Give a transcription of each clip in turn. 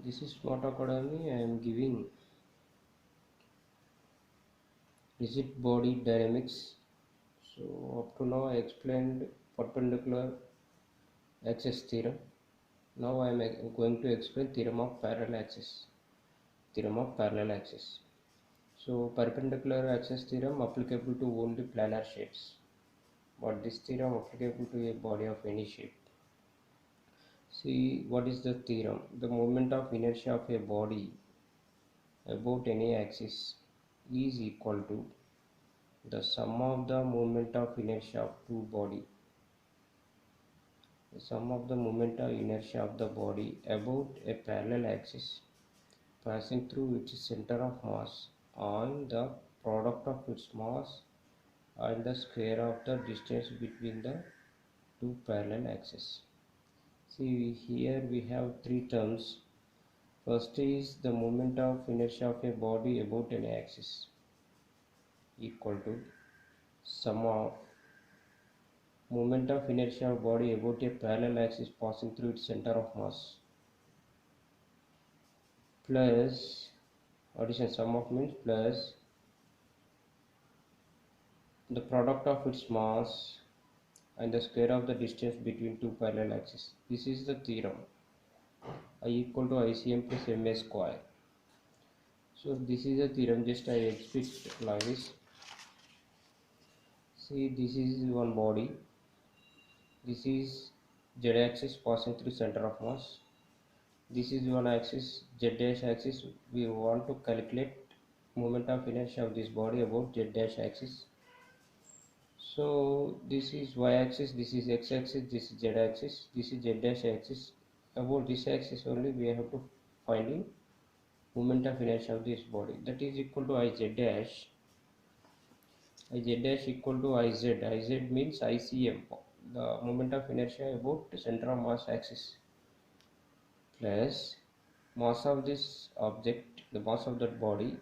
This is Smart Academy. I am giving rigid body dynamics. So up to now I explained perpendicular axis theorem. Now I am going to explain theorem of parallel axis. Theorem of parallel axis. So perpendicular axis theorem applicable to only planar shapes, but this theorem applicable to a body of any shape. See, what is the theorem? The moment of inertia of a body about any axis is equal to the sum of the moment of inertia of two body. The sum of the moment of inertia of the body about a parallel axis passing through its center of mass and the product of its mass and the square of the distance between the two parallel axes. See, here we have three terms. First is the moment of inertia of a body about an axis equal to sum of moment of inertia of body about a parallel axis passing through its center of mass plus addition sum of means plus the product of its mass and the square of the distance between two parallel axes. This is the theorem. I equal to ICM plus MA square. So this is a theorem, just I explain like this. See, this is one body. This is z axis passing through center of mass. This is one axis, z dash axis. We want to calculate moment of inertia of this body about z dash axis. So this is y axis, this is x axis, this is z axis, this is z dash axis. About this axis only we have to finding moment of inertia of this body, that is equal to iz dash. Iz dash equal to iz. Iz means ICM, the moment of inertia about center of mass axis, plus mass of this object, the mass of that body,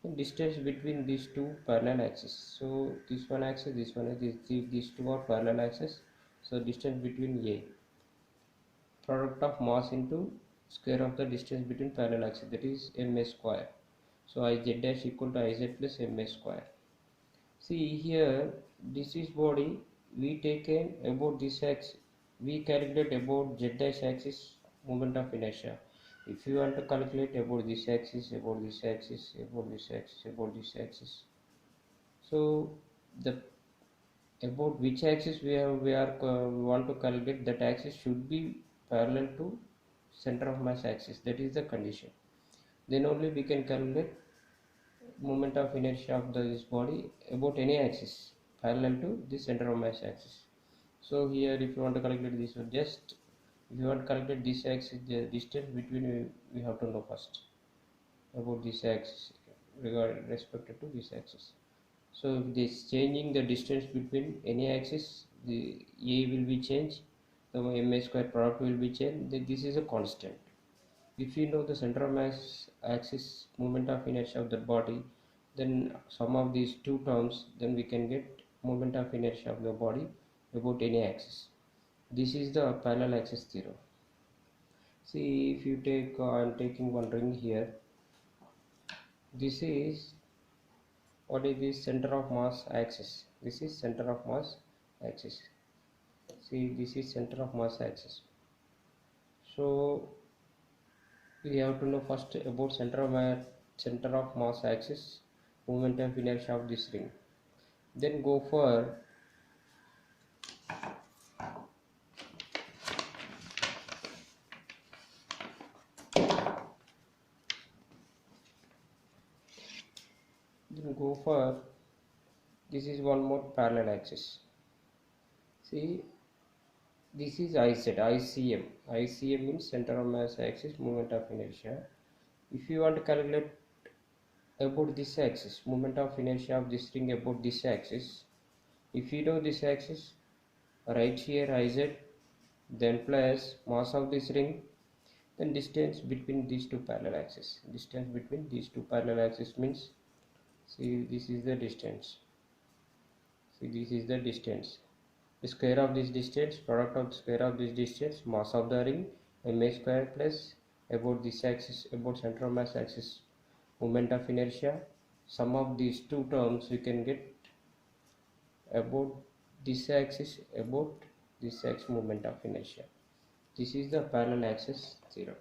and distance between these two parallel axes. So this one axis, this one is these two are parallel axes. So distance between a product of mass into square of the distance between parallel axes, that is ma square. So iz dash equal to iz plus ma square. See here, this is body, we taken about this axis, we calculate about z dash axis moment of inertia. If you want to calculate about this axis, about this axis, about this axis, about this axis, so the about which axis we want to calculate, that axis should be parallel to center of mass axis. That is the condition. Then only we can calculate moment of inertia of this body about any axis parallel to the center of mass axis. So here if you want to calculate this one, just if you want to calculate this axis, the distance between, we have to know first about this axis regarding respect to this axis. So if this changing the distance between any axis, the a will be changed, the ma square product will be changed, then this is a constant. If you know the center of mass axis moment of inertia of the body, then sum of these two terms, then we can get moment of inertia of the body about any axis. This is the parallel axis theorem. See, if you take I am taking one ring here. This is, what is this, center of mass axis. This is center of mass axis. See, this is center of mass axis. So we have to know first about center of mass axis moment of inertia of this ring. Then go for this is one more parallel axis. See, this is ICM. ICM means center of mass axis moment of inertia. If you want to calculate about this axis, moment of inertia of this ring about this axis, if you know this axis, write here iz, then plus mass of this ring, then distance between these two parallel axes. Distance between these two parallel axes means, see, this is the distance. See, this is the distance. The square of this distance, product of the square of this distance, mass of the ring, ma square plus about this axis, about center of mass axis, moment of inertia. Sum of these two terms we can get about this axis, about this axis moment of inertia. This is the parallel axis theorem.